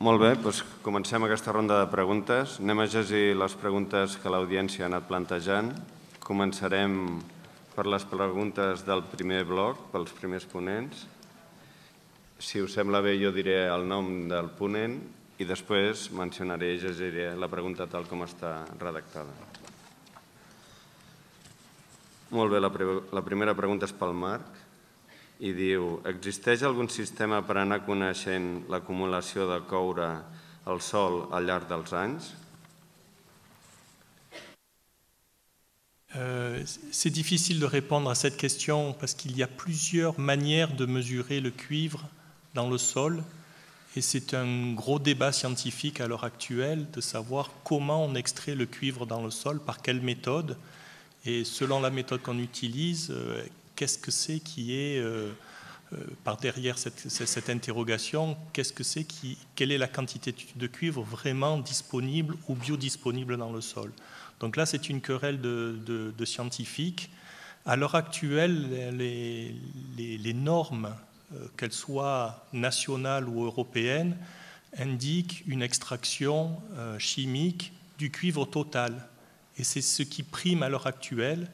Molt bé, doncs comencem aquesta ronda de preguntes. Anem a llegir les preguntes que l'audiència ha anat plantejant. Començarem per les preguntes del primer bloc, pels primers ponents. Si us sembla bé, jo diré el nom del ponent i després mencionaré i llegiré la pregunta tal com està redactada. Molt bé, la primera pregunta és pel Marc i diu: existeix algun sistema per anar coneixent l'acumulació de coure al sòl al llarg dels anys? C'est difficile de répondre à cette question parce qu'il y a plusieurs manières de mesurer le cuivre dans le sol et c'est un gros débat scientifique à l'heure actuelle de savoir comment on extrait le cuivre dans le sol, par quelle méthode, et selon la méthode qu'on utilise, qu'est-ce que c'est qui est, par derrière cette interrogation, quelle est la quantité de cuivre vraiment disponible ou biodisponible dans le sol. Donc là, c'est une querelle de scientifiques. À l'heure actuelle, les normes, qu'elles soient nationales ou européennes, indiquent une extraction chimique du cuivre total. Et c'est ce qui prime à l'heure actuelle.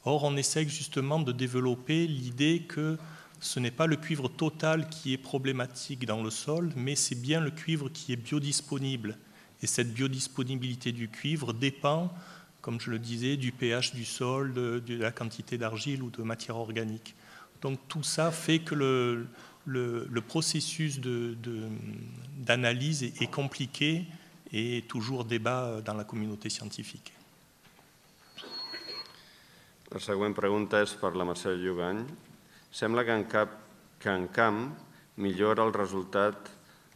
Or, on essaie justement de développer l'idée que ce n'est pas le cuivre total qui est problématique dans le sol, mais c'est bien le cuivre qui est biodisponible. Et cette biodisponibilité du cuivre dépend, comme je le disais, du pH du sol, de la quantité d'argile ou de matière organique. Donc tout ça fait que le processus d'analyse est compliqué et toujours débat dans la communauté scientifique. La següent pregunta és per la Mercè Llogany. Sembla que en camp millora el resultat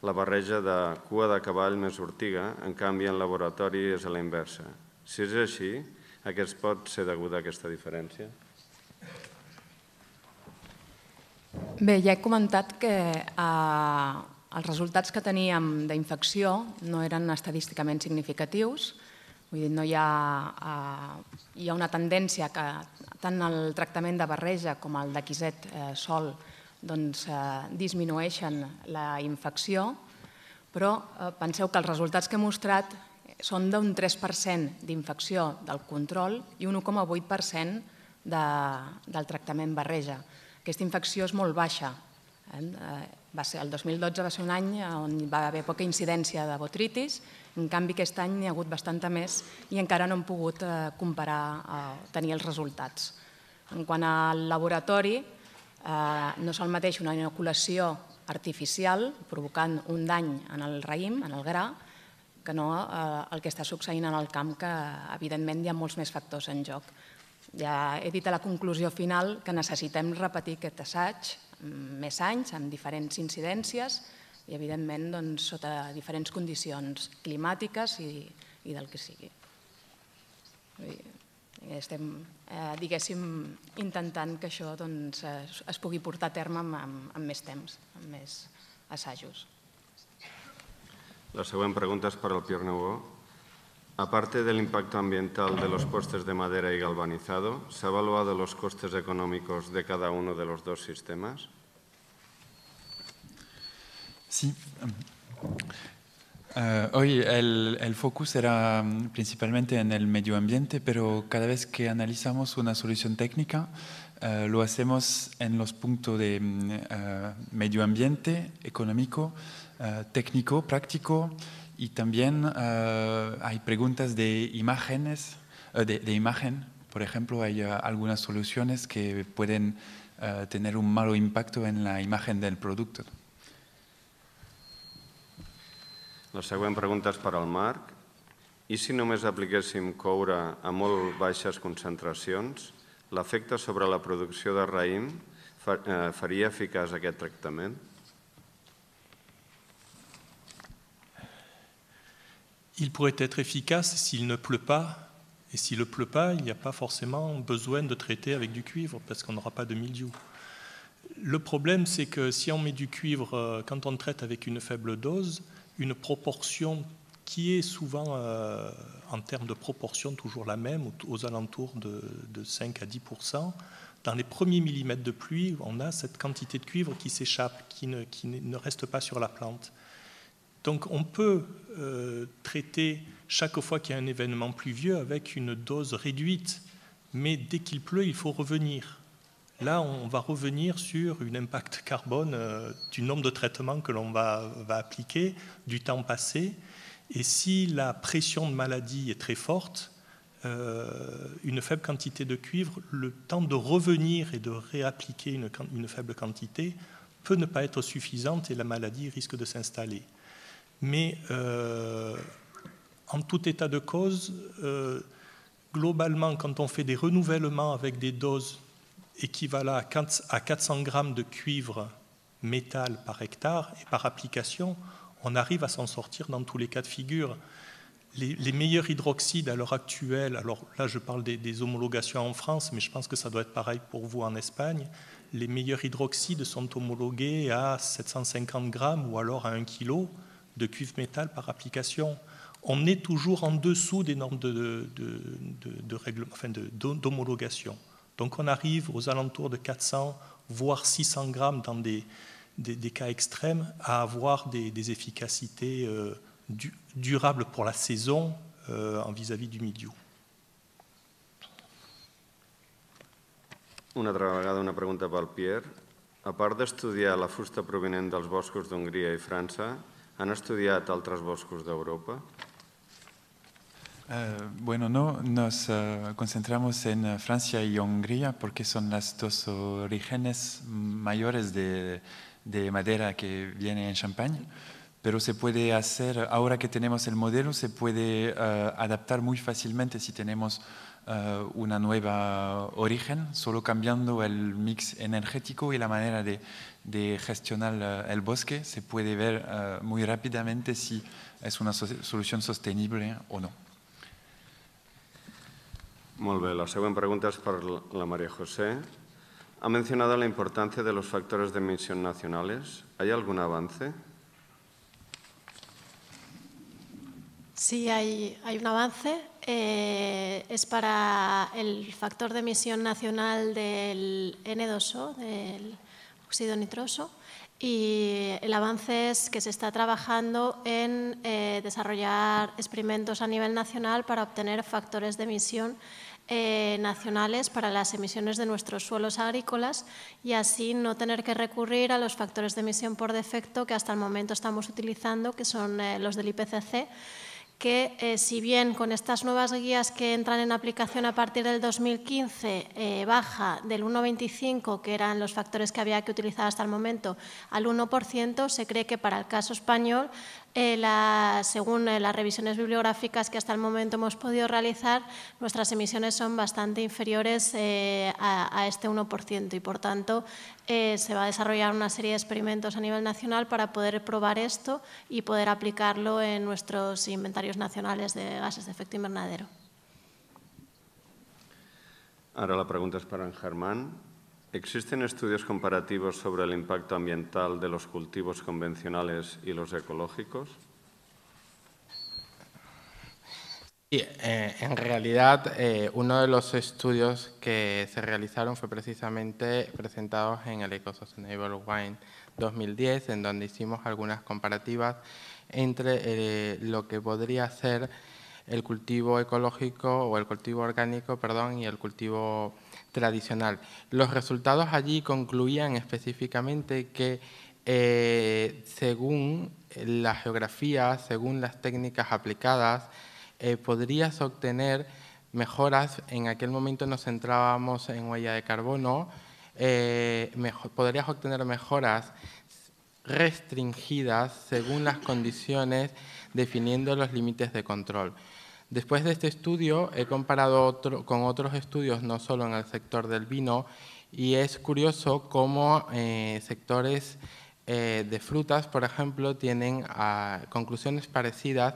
la barreja de cua de cavall més ortiga, en canvi en laboratori és a la inversa. Si és així, a què es pot ser deguda aquesta diferència? Bé, ja he comentat que els resultats que teníem d'infecció no eren estadísticament significatius. Vull dir, no hi ha una tendència que tant el tractament de barreja com el d'Aquiset sol disminueixen la infecció, però penseu que els resultats que he mostrat són d'un 3% d'infecció del control i un 1,8% del tractament barreja. Aquesta infecció és molt baixa. El 2012 va ser un any on va haver poca incidència de botritis, en canvi aquest any n'hi ha hagut bastanta més i encara no hem pogut comparar, tenir els resultats. En quant al laboratori, no és el mateix una inoculació artificial provocant un dany en el raïm, en el gra, que no el que està succeint en el camp, que evidentment hi ha molts més factors en joc. Ja he dit a la conclusió final que necessitem repetir aquest assaig més anys, amb diferents incidències i, evidentment, sota diferents condicions climàtiques i del que sigui. Estem, diguéssim, intentant que això es pugui portar a terme amb més temps, amb més assajos. La següent pregunta és per al Pierre Nouveau. Aparte del impacto ambiental de los postes de madera y galvanizado, ¿se ha evaluado los costes económicos de cada uno de los dos sistemas? Sí. Hoy el focus era principalmente en el medio ambiente, pero cada vez que analizamos una solución técnica, lo hacemos en los puntos de medio ambiente, económico, técnico, práctico. Y también hay preguntas de imágenes, de imagen. Por ejemplo, hay algunas soluciones que pueden tener un malo impacto en la imagen del producto. La següent pregunta és per al Marc. I si només apliquéssim coure a molt baixes concentracions, l'efecte sobre la producció de raïm faria eficaç aquest tractament? Il pourrait être efficace s'il ne pleut pas. Et s'il ne pleut pas, il n'y a pas forcément besoin de traiter avec du cuivre parce qu'on n'aura pas de mildiou. Le problème, c'est que si on met du cuivre, quand on traite avec une faible dose, une proportion qui est souvent, en termes de proportion, toujours la même, aux alentours de 5 à 10%, dans les premiers millimètres de pluie, on a cette quantité de cuivre qui s'échappe, qui ne reste pas sur la plante. Donc on peut traiter chaque fois qu'il y a un événement pluvieux avec une dose réduite, mais dès qu'il pleut, il faut revenir. Là, on va revenir sur un impact carbone du nombre de traitements que l'on va appliquer, du temps passé. Et si la pression de maladie est très forte, une faible quantité de cuivre, le temps de revenir et de réappliquer une faible quantité peut ne pas être suffisante et la maladie risque de s'installer. Mais en tout état de cause, globalement, quand on fait des renouvellements avec des doses équivalent à 400 grammes de cuivre métal par hectare et par application, on arrive à s'en sortir dans tous les cas de figure. Les meilleurs hydroxydes à l'heure actuelle, alors là je parle des homologations en France, mais je pense que ça doit être pareil pour vous en Espagne, les meilleurs hydroxydes sont homologués à 750 grammes ou alors à 1 kg de cuivre métal par application. On est toujours en dessous des normes d'homologation. Donc on arrive aux alentours de 400, voire 600 grammes dans des cas extrêmes à avoir des efficacités durables pour la saison vis-à-vis du milieu. Una altra vegada una pregunta pel Pierre. A part d'estudiar la fusta provinent dels boscos d'Hongria i França, han estudiat altres boscos d'Europa? Bueno, no nos concentramos en Francia y Hungría porque son las dos orígenes mayores de madera que viene en Champagne, pero se puede hacer, ahora que tenemos el modelo, se puede adaptar muy fácilmente si tenemos una nueva origen, solo cambiando el mix energético y la manera de gestionar el bosque, se puede ver muy rápidamente si es una solución sostenible o no. Molt bé, la següent pregunta és per la María José. Ha mencionado la importancia de los factores de emisión nacionales. ¿Hay algún avance? Sí, hay un avance. Es para el factor de emisión nacional del N2O, del óxido nitroso. Y el avance es que se está trabajando en desarrollar experimentos a nivel nacional para obtener factores de emisión nacionales para las emisiones de nuestros suelos agrícolas y así no tener que recurrir a los factores de emisión por defecto que hasta el momento estamos utilizando, que son los del IPCC, que si bien con estas nuevas guías que entran en aplicación a partir del 2015 baja del 1,25, que eran los factores que había que utilizar hasta el momento, al 1%, se cree que para el caso español, según las revisiones bibliográficas que hasta el momento hemos podido realizar, nuestras emisiones son bastante inferiores a este 1% y, por tanto, se va a desarrollar una serie de experimentos a nivel nacional para poder probar esto y poder aplicarlo en nuestros inventarios nacionales de gases de efecto invernadero. Ahora la pregunta es para Germán. ¿Existen estudios comparativos sobre el impacto ambiental de los cultivos convencionales y los ecológicos? Sí, en realidad, uno de los estudios que se realizaron fue precisamente presentados en el Eco-Sustainable Wine 2010, en donde hicimos algunas comparativas entre lo que podría ser el cultivo ecológico o el cultivo orgánico, perdón, y el cultivo tradicional. Los resultados allí concluían específicamente que según la geografía, según las técnicas aplicadas, podrías obtener mejoras. En aquel momento nos centrábamos en huella de carbono, podrías obtener mejoras restringidas según las condiciones, definiendo los límites de control. Después de este estudio he comparado con otros estudios, no solo en el sector del vino, y es curioso cómo sectores de frutas, por ejemplo, tienen conclusiones parecidas,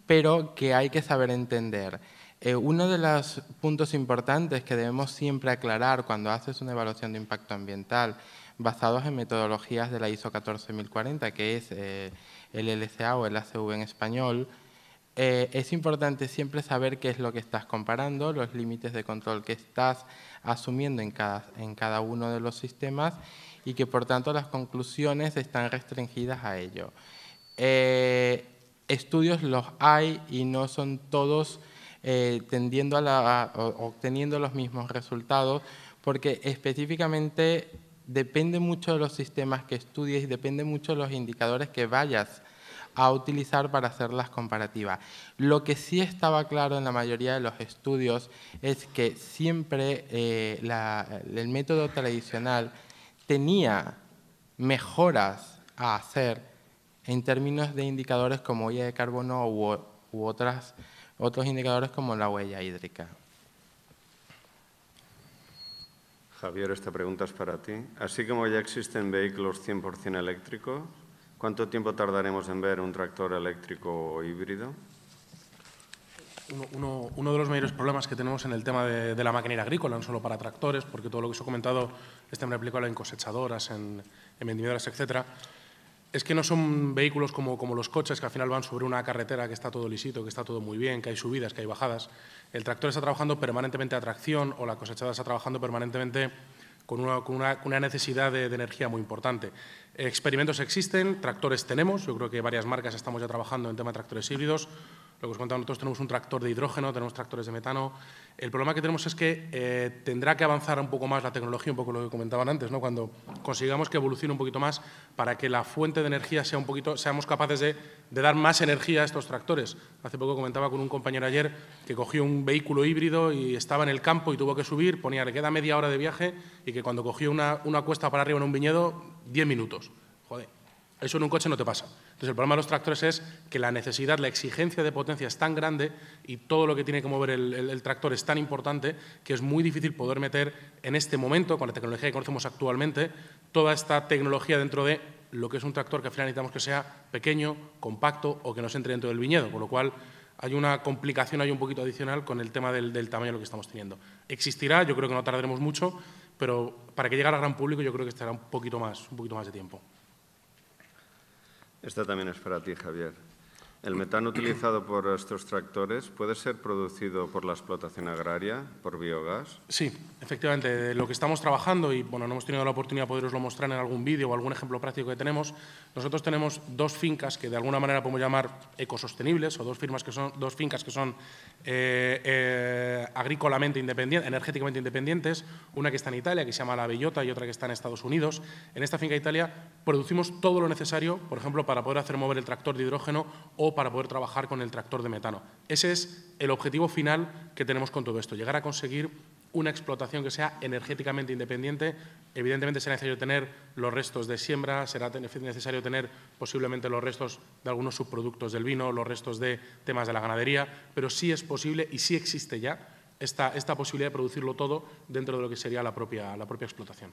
pero que hay que saber entender. Uno de los puntos importantes que debemos siempre aclarar cuando haces una evaluación de impacto ambiental basados en metodologías de la ISO 14040, que es el LCA o el ACV en español, es importante siempre saber qué es lo que estás comparando, los límites de control que estás asumiendo en cada uno de los sistemas y que, por tanto, las conclusiones están restringidas a ello. estudios los hay y no son todos tendiendo obteniendo los mismos resultados, porque específicamente depende mucho de los sistemas que estudies y depende mucho de los indicadores que vayas a utilizar para hacer las comparativas. Lo que sí estaba claro en la mayoría de los estudios es que siempre el método tradicional tenía mejoras a hacer en términos de indicadores como huella de carbono u otros indicadores como la huella hídrica. Javier, esta pregunta es para ti. Así como ya existen vehículos 100% eléctricos, ¿cuánto tiempo tardaremos en ver un tractor eléctrico o híbrido? Uno de los mayores problemas que tenemos en el tema de la maquinaria agrícola, no solo para tractores, porque todo lo que os he comentado está aplicable en cosechadoras, en vendidoras, etcétera, es que no son vehículos como los coches, que al final van sobre una carretera que está todo lisito, que está todo muy bien, que hay subidas, que hay bajadas. El tractor está trabajando permanentemente a tracción, o la cosechadora está trabajando permanentemente con una necesidad de energía muy importante. Experimentos existen, tractores tenemos, yo creo que varias marcas estamos ya trabajando en tema de tractores híbridos. Lo que os contaba, nosotros tenemos un tractor de hidrógeno, tenemos tractores de metano. El problema que tenemos es que tendrá que avanzar un poco más la tecnología, un poco lo que comentaban antes, ¿no? Cuando consigamos que evolucione un poquito más para que la fuente de energía sea seamos capaces de dar más energía a estos tractores. Hace poco comentaba con un compañero ayer que cogió un vehículo híbrido y estaba en el campo y tuvo que subir, le queda media hora de viaje y que cuando cogió una cuesta para arriba en un viñedo, 10 minutos. Joder. Eso en un coche no te pasa. Entonces, el problema de los tractores es que la necesidad, la exigencia de potencia es tan grande y todo lo que tiene que mover el tractor es tan importante que es muy difícil poder meter en este momento, con la tecnología que conocemos actualmente, toda esta tecnología dentro de lo que es un tractor que al final necesitamos que sea pequeño, compacto o que nos entre dentro del viñedo, con lo cual hay una complicación ahí un poquito adicional con el tema del tamaño de lo que estamos teniendo. Existirá, yo creo que no tardaremos mucho, pero para que llegue al gran público yo creo que estará un poquito más de tiempo. Esta también es para ti, Javier. ¿El metano utilizado por estos tractores puede ser producido por la explotación agraria, por biogás? Sí, efectivamente. Lo que estamos trabajando, y bueno, no hemos tenido la oportunidad de poderoslo mostrar en algún vídeo o algún ejemplo práctico que tenemos, nosotros tenemos dos fincas que de alguna manera podemos llamar ecosostenibles, o dos fincas que son agrícolamente independientes, energéticamente independientes, una que está en Italia, que se llama La Bellota, y otra que está en Estados Unidos. En esta finca de Italia producimos todo lo necesario, por ejemplo, para poder hacer mover el tractor de hidrógeno o para poder trabajar con el tractor de metano. Ese es el objetivo final que tenemos con todo esto, llegar a conseguir una explotación que sea energéticamente independiente. Evidentemente será necesario tener los restos de siembra, será necesario tener posiblemente los restos de algunos subproductos del vino, los restos de temas de la ganadería, pero sí es posible y sí existe ya esta posibilidad de producirlo todo dentro de lo que sería la propia explotación.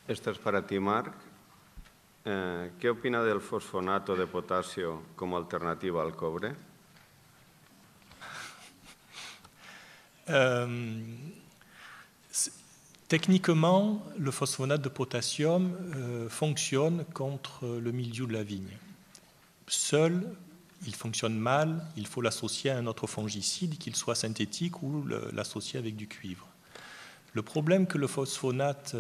Esta es para ti, Marc. ¿Qué opina del fosfonato de potasio como alternativa al cobre? Techniquement, le phosphonate de potassium fonctionne contre le mildiou de la vigne. Seul, il fonctionne mal, il faut l'associer à un autre fongicide, qu'il soit synthétique ou l'associer avec du cuivre. Le problème que le phosphonate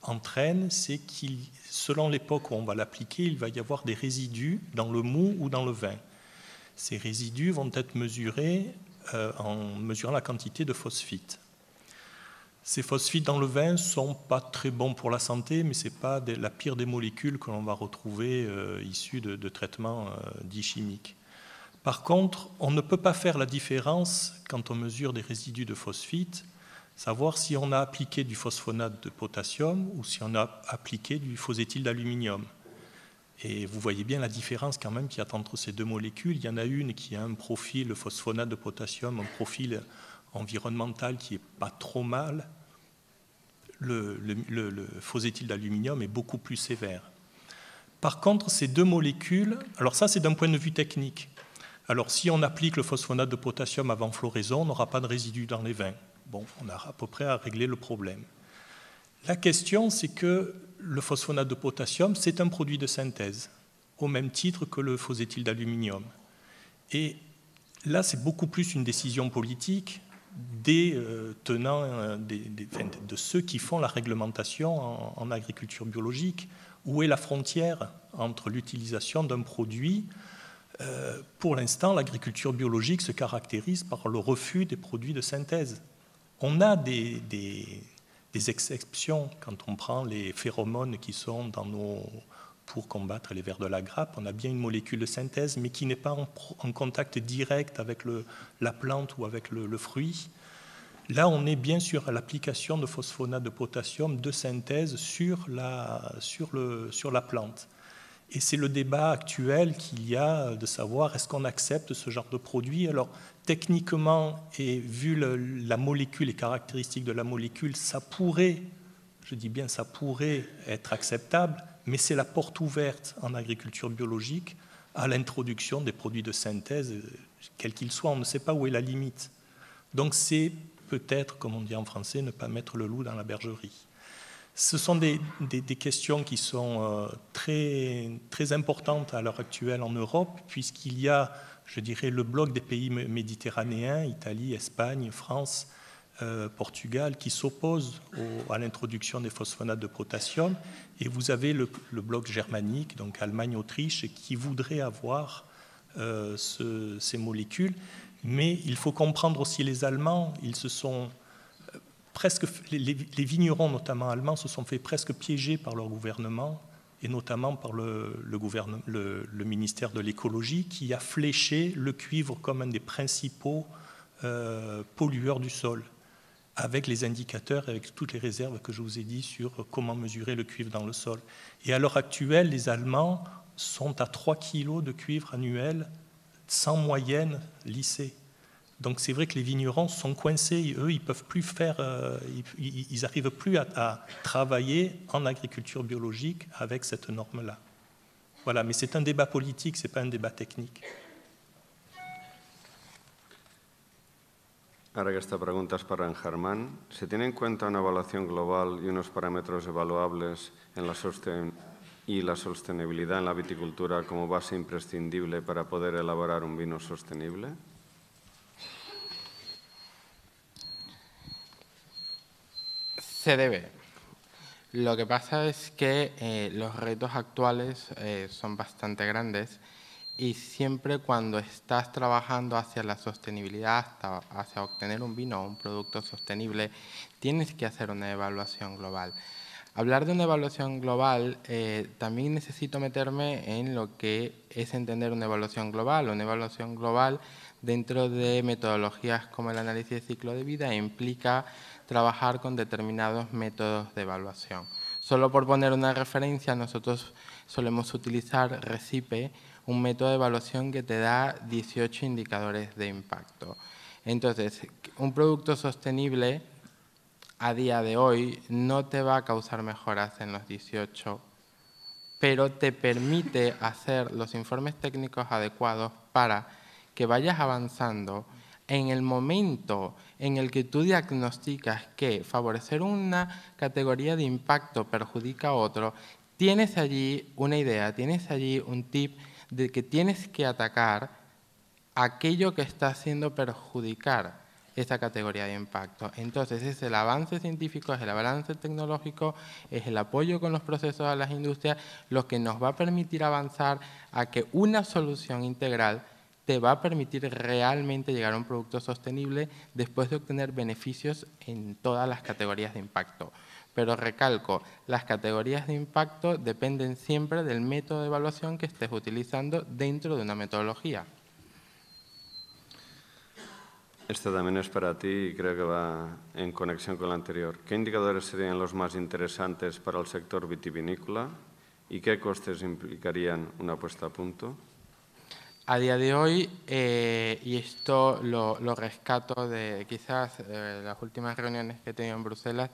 entraîne, c'est qu'il, selon l'époque où on va l'appliquer, il va y avoir des résidus dans le mou ou dans le vin. Ces résidus vont être mesurés en mesurant la quantité de phosphite. Ces phosphites dans le vin ne sont pas très bons pour la santé, mais ce n'est pas la pire des molécules que l'on va retrouver issues de traitements dits chimiques. Par contre, on ne peut pas faire la différence quand on mesure des résidus de phosphite, savoir si on a appliqué du phosphonate de potassium ou si on a appliqué du phoséthyl d'aluminium. Et vous voyez bien la différence quand même qu'il y a entre ces deux molécules. Il y en a une qui a un profil, le phosphonate de potassium, un profil environnemental qui n'est pas trop mal. Le phoséthyl d'aluminium est beaucoup plus sévère. Par contre, ces deux molécules, alors ça c'est d'un point de vue technique. Alors si on applique le phosphonate de potassium avant floraison, on n'aura pas de résidus dans les vins. Bon, on a à peu près à régler le problème. La question, c'est que le phosphonate de potassium, c'est un produit de synthèse, au même titre que le phoséthyl d'aluminium. Et là, c'est beaucoup plus une décision politique des tenants, de ceux qui font la réglementation en agriculture biologique. Où est la frontière entre l'utilisation d'un produit. Pour l'instant, l'agriculture biologique se caractérise par le refus des produits de synthèse. On a des exceptions quand on prend les phéromones qui sont pour combattre les vers de la grappe. On a bien une molécule de synthèse, mais qui n'est pas en contact direct avec la plante ou avec le fruit. Là, on est bien sur l'application de phosphonate de potassium de synthèse sur la plante. Et c'est le débat actuel qu'il y a de savoir est-ce qu'on accepte ce genre de produit. Alors, techniquement, et vu la molécule, les caractéristiques de la molécule, ça pourrait, je dis bien ça pourrait être acceptable, mais c'est la porte ouverte en agriculture biologique à l'introduction des produits de synthèse, quels qu'ils soient. On ne sait pas où est la limite. Donc, c'est peut-être, comme on dit en français, ne pas mettre le loup dans la bergerie. Ce sont des questions qui sont très, très importantes à l'heure actuelle en Europe, puisqu'il y a, je dirais, le bloc des pays méditerranéens, Italie, Espagne, France, Portugal, qui s'opposent à l'introduction des phosphonates de potassium, et vous avez le bloc germanique, donc Allemagne, Autriche, qui voudrait avoir ces molécules. Mais il faut comprendre aussi les Allemands, ils se sont presque, les vignerons notamment allemands se sont fait presque piéger par leur gouvernement, et notamment par le ministère de l'écologie, qui a fléché le cuivre comme un des principaux pollueurs du sol, avec les indicateurs, avec toutes les réserves que je vous ai dit sur comment mesurer le cuivre dans le sol. Et à l'heure actuelle, les Allemands sont à 3 kg de cuivre annuel, sans moyenne lissée. Donc c'est vrai que les vignerons sont coincés, eux, ils peuvent plus faire, ils n'arrivent plus à travailler en agriculture biologique avec cette norme-là. Voilà, mais c'est un débat politique, ce n'est pas un débat technique. Ahora que esta pregunta es para Germán. ¿Se tiene en cuenta una evaluación global y unos parámetros evaluables en la sostenibilidad en la viticultura como base imprescindible para poder elaborar un vino sostenible? Se debe. Lo que pasa es que los retos actuales son bastante grandes y siempre cuando estás trabajando hacia la sostenibilidad, hacia obtener un vino o un producto sostenible, tienes que hacer una evaluación global. Hablar de una evaluación global, también necesito meterme en lo que es entender una evaluación global. Una evaluación global dentro de metodologías como el análisis de ciclo de vida implica trabajar con determinados métodos de evaluación. Solo por poner una referencia, nosotros solemos utilizar RECIPE, un método de evaluación que te da 18 indicadores de impacto. Entonces, un producto sostenible a día de hoy no te va a causar mejoras en los 18, pero te permite hacer los informes técnicos adecuados para que vayas avanzando. En el momento en el que tú diagnosticas que favorecer una categoría de impacto perjudica a otro, tienes allí una idea, tienes allí un tip de que tienes que atacar aquello que está haciendo perjudicar esa categoría de impacto. Entonces, es el avance científico, es el avance tecnológico, es el apoyo con los procesos a las industrias, lo que nos va a permitir avanzar a que una solución integral te va a permitir realmente llegar a un producto sostenible después de obtener beneficios en todas las categorías de impacto. Pero recalco, las categorías de impacto dependen siempre del método de evaluación que estés utilizando dentro de una metodología. Esta también es para ti y creo que va en conexión con la anterior. ¿Qué indicadores serían los más interesantes para el sector vitivinícola y qué costes implicarían una puesta a punto? A día de hoy, y esto lo rescato de quizás las últimas reuniones que he tenido en Bruselas,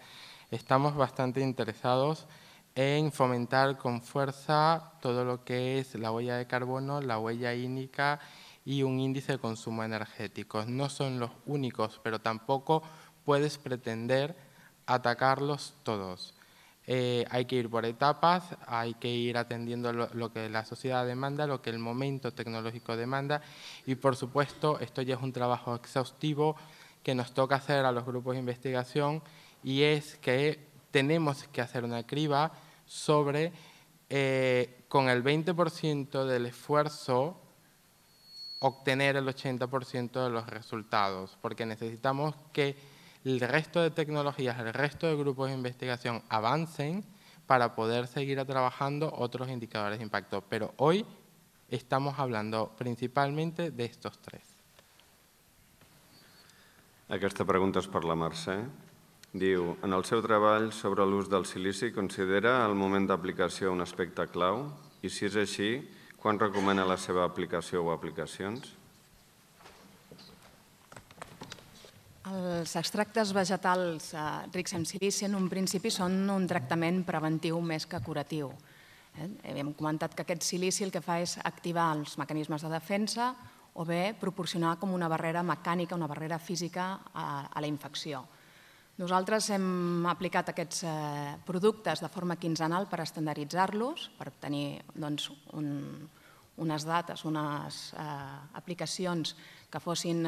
estamos bastante interesados en fomentar con fuerza todo lo que es la huella de carbono, la huella hídrica y un índice de consumo energético. No son los únicos, pero tampoco puedes pretender atacarlos todos. Hay que ir por etapas, hay que ir atendiendo lo que la sociedad demanda, lo que el momento tecnológico demanda y, por supuesto, esto ya es un trabajo exhaustivo que nos toca hacer a los grupos de investigación y es que tenemos que hacer una criba sobre con el 20% del esfuerzo obtener el 80% de los resultados, porque necesitamos que el resto de tecnologías, el resto de grupos de investigación avancen para poder seguir trabajando otros indicadores de impacto. Pero hoy estamos hablando principalmente de estos tres. Aquesta pregunta és per la Mercè. Diu, en el seu treball sobre l'ús del silici, considera el moment d'aplicació un aspecte clau? I si és així, quan recomana la seva aplicació o aplicacions? Els extractes vegetals rics en silici en un principi són un tractament preventiu més que curatiu. Hem comentat que aquest silici el que fa és activar els mecanismes de defensa o bé proporcionar com una barrera mecànica, una barrera física a la infecció. Nosaltres hem aplicat aquests productes de forma quinzenal per estandarditzar-los, per tenir unes dates, unes aplicacions que fossin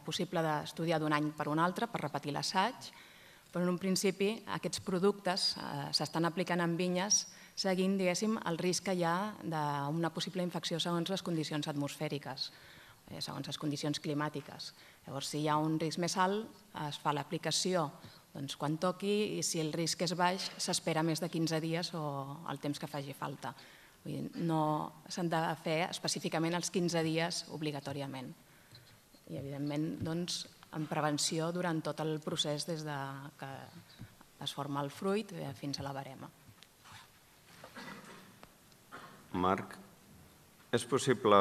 possible d'estudiar d'un any per un altre, per repetir l'assaig, però en un principi aquests productes s'estan aplicant en vinyes seguint, diguéssim, el risc que hi ha d'una possible infecció segons les condicions atmosfèriques, segons les condicions climàtiques. Llavors, si hi ha un risc més alt, es fa l'aplicació quan toqui i si el risc és baix, s'espera més de 15 dies o el temps que faci falta. No s'han de fer específicament els 15 dies obligatòriament. I, evidentment, en prevenció durant tot el procés des que es forma el fruit fins a la verema. Marc, és possible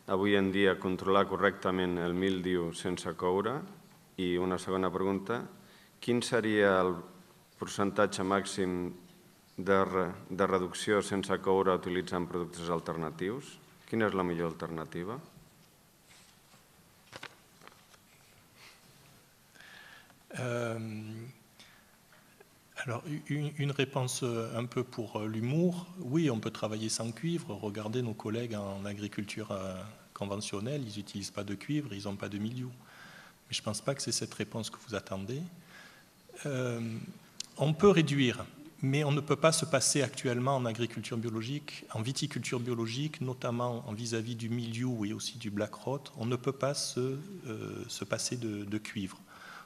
avui en dia controlar correctament el míldiu sense coure? I una segona pregunta, quin seria el percentatge màxim de reducció sense coure utilitzant productes alternatius? Quina és la millor alternativa? Alors, une réponse un peu pour l'humour. Oui, on peut travailler sans cuivre. Regardez nos collègues en agriculture conventionnelle, ils n'utilisent pas de cuivre, ils n'ont pas de milieu. Mais je ne pense pas que c'est cette réponse que vous attendez. On peut réduire, mais on ne peut pas se passer actuellement en agriculture biologique, en viticulture biologique, notamment en vis-à-vis du milieu et aussi du black rot, on ne peut pas se passer de cuivre.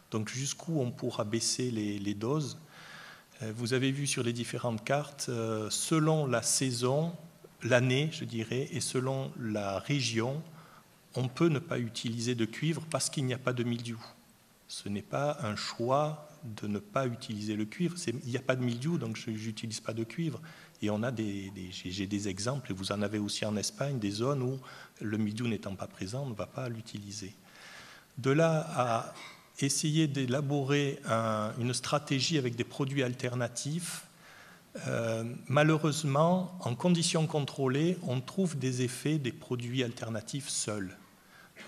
Donc jusqu'où on pourra baisser les doses? Vous avez vu sur les différentes cartes, selon la saison, l'année, je dirais, et selon la région, on peut ne pas utiliser de cuivre parce qu'il n'y a pas de mildiou. Ce n'est pas un choix de ne pas utiliser le cuivre. Il n'y a pas de mildiou, donc je n'utilise pas de cuivre. Et on a j'ai des exemples, et vous en avez aussi en Espagne, des zones où le mildiou n'étant pas présent, on ne va pas l'utiliser. De là à essayer d'élaborer une stratégie avec des produits alternatifs, malheureusement, en conditions contrôlées, on trouve des effets des produits alternatifs seuls.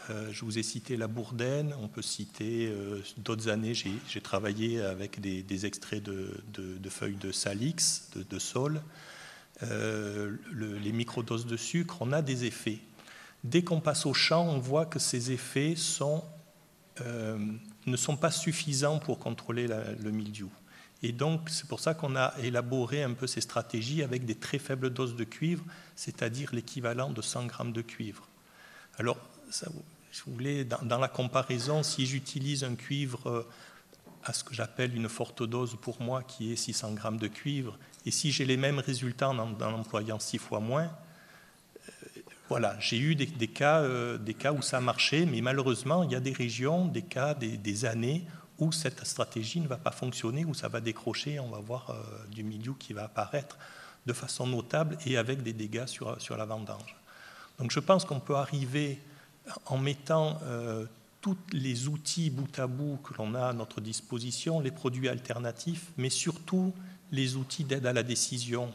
Je vous ai cité la bourdaine, on peut citer d'autres années, j'ai travaillé avec des extraits de feuilles de salix, de saule, les microdoses de sucre, on a des effets. Dès qu'on passe au champ, on voit que ces effets ne sont pas suffisants pour contrôler le mildiou. Et donc, c'est pour ça qu'on a élaboré un peu ces stratégies avec des très faibles doses de cuivre, c'est-à-dire l'équivalent de 100 grammes de cuivre. Alors, si vous voulez, dans la comparaison, si j'utilise un cuivre à ce que j'appelle une forte dose pour moi, qui est 600 grammes de cuivre, et si j'ai les mêmes résultats en employant 6 fois moins, voilà, j'ai eu des cas où ça marchait, mais malheureusement, il y a des régions, des cas, des années où cette stratégie ne va pas fonctionner, où ça va décrocher, on va voir du milieu qui va apparaître de façon notable et avec des dégâts sur la vendange. Donc je pense qu'on peut arriver en mettant tous les outils bout à bout que l'on a à notre disposition, les produits alternatifs, mais surtout les outils d'aide à la décision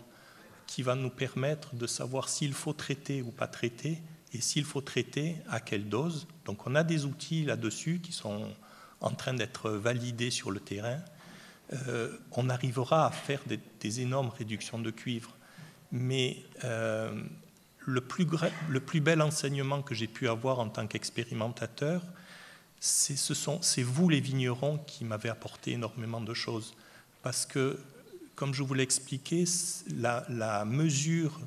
qui va nous permettre de savoir s'il faut traiter ou pas traiter, et s'il faut traiter, à quelle dose. Donc on a des outils là-dessus qui sont en train d'être validés sur le terrain. On arrivera à faire des énormes réductions de cuivre. Mais le plus bel enseignement que j'ai pu avoir en tant qu'expérimentateur, c'est vous les vignerons qui m'avez apporté énormément de choses. Parce que comme je vous l'ai expliqué, la mesure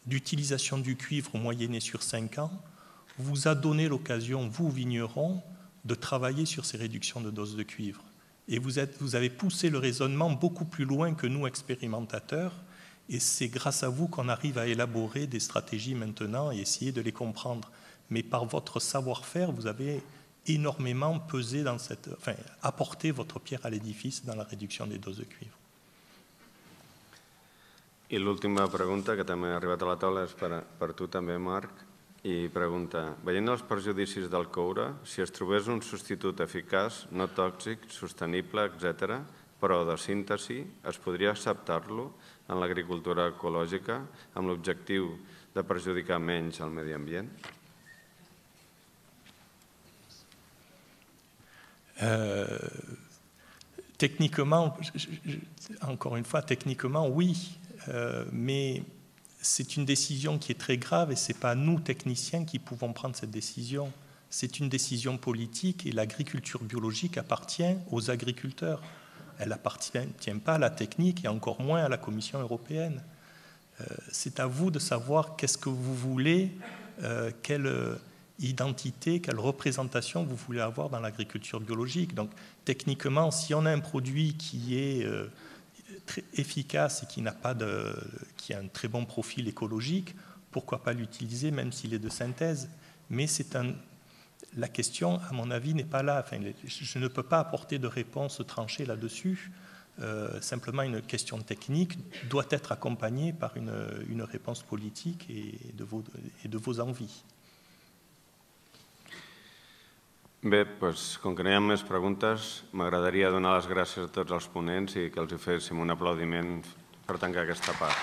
d'utilisation du cuivre moyennée sur 5 ans vous a donné l'occasion, vous vignerons, de travailler sur ces réductions de doses de cuivre. Et vous avez poussé le raisonnement beaucoup plus loin que nous, expérimentateurs, et c'est grâce à vous qu'on arrive à élaborer des stratégies maintenant et essayer de les comprendre. Mais par votre savoir-faire, vous avez énormément pesé dans apporté votre pierre à l'édifice dans la réduction des doses de cuivre. I l'última pregunta, que també ha arribat a la taula, és per tu també, Marc, i pregunta, veient els perjudicis del coure, si es trobés un substitut eficaç, no tòxic, sostenible, etc., però de síntesi, es podria acceptar-lo en l'agricultura ecològica amb l'objectiu de perjudicar menys el medi ambient? Techniquement, encore une fois, techniquement, oui, mais c'est une décision qui est très grave et ce n'est pas nous, techniciens, qui pouvons prendre cette décision. C'est une décision politique et l'agriculture biologique appartient aux agriculteurs. Elle n'appartient pas à la technique et encore moins à la Commission européenne. C'est à vous de savoir qu'est-ce que vous voulez, quelle identité, quelle représentation vous voulez avoir dans l'agriculture biologique. Donc techniquement, si on a un produit qui est très efficace et qui a un très bon profil écologique, pourquoi pas l'utiliser même s'il est de synthèse? Mais la question, à mon avis, n'est pas là. Enfin, je ne peux pas apporter de réponse tranchée là-dessus. Simplement, une question technique doit être accompagnée par une réponse politique et de vos envies. Bé, doncs, com que no hi ha més preguntes, m'agradaria donar les gràcies a tots els ponents i que els féssim un aplaudiment per tancar aquesta part.